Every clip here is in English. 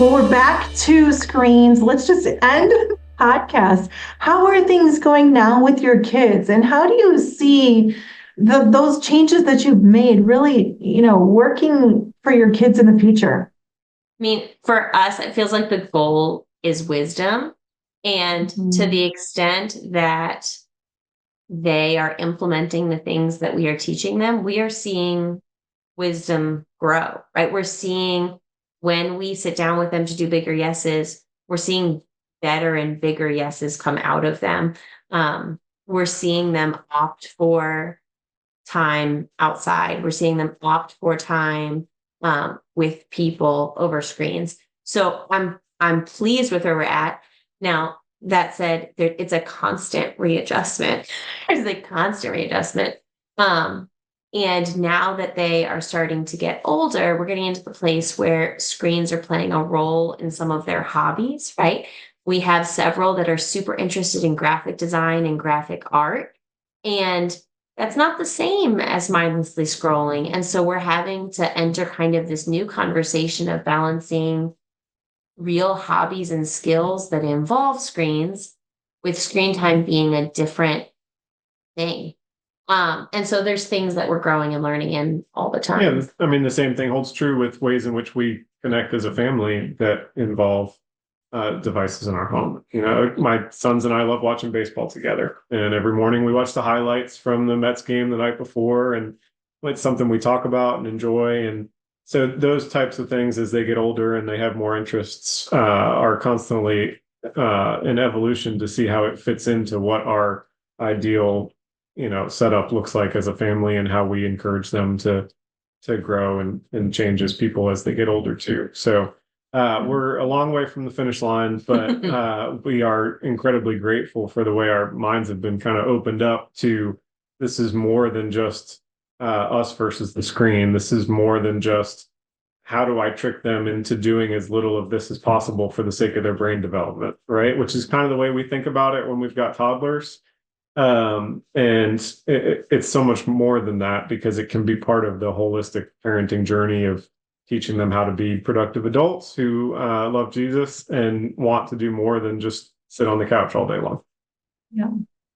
Well, we're back to screens. Let's just end the podcast. How are things going now with your kids? And how do you see those changes that you've made really, working for your kids in the future? I mean, for us, it feels like the goal is wisdom. And to the extent that they are implementing the things that we are teaching them, we are seeing wisdom grow, right? We're seeing when we sit down with them to do bigger yeses, we're seeing better and bigger yeses come out of them. We're seeing them opt for time outside. We're seeing them opt for time with people over screens. So I'm pleased with where we're at. Now, that said, it's a constant readjustment. It's a constant readjustment. And now that they are starting to get older, we're getting into the place where screens are playing a role in some of their hobbies, right? We have several that are super interested in graphic design and graphic art. And that's not the same as mindlessly scrolling. And so we're having to enter kind of this new conversation of balancing real hobbies and skills that involve screens with screen time being a different thing. And so there's things that we're growing and learning in all the time. Yeah, I mean, the same thing holds true with ways in which we connect as a family that involve devices in our home. My sons and I love watching baseball together, and every morning we watch the highlights from the Mets game the night before, and it's something we talk about and enjoy. And so those types of things, as they get older and they have more interests, are constantly in evolution to see how it fits into what our ideal setup looks like as a family, and how we encourage them to grow and change as people as they get older too. So we're a long way from the finish line, but we are incredibly grateful for the way our minds have been kind of opened up to, this is more than just us versus the screen. This is more than just, how do I trick them into doing as little of this as possible for the sake of their brain development, right? Which is kind of the way we think about it when we've got toddlers. And it's so much more than that, because it can be part of the holistic parenting journey of teaching them how to be productive adults who love Jesus and want to do more than just sit on the couch all day long.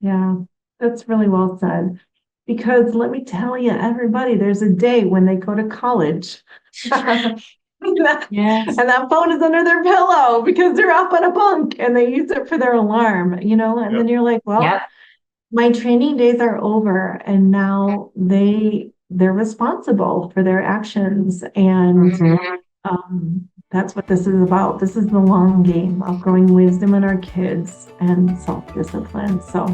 Yeah, that's really well said. Because let me tell you, everybody, there's a day when they go to college. Yes. And that phone is under their pillow because they're up on a bunk and they use it for their alarm, and then you're like, well, Yep. my training days are over, and now they're responsible for their actions. And that's what this is about. This is the long game of growing wisdom in our kids and self-discipline. So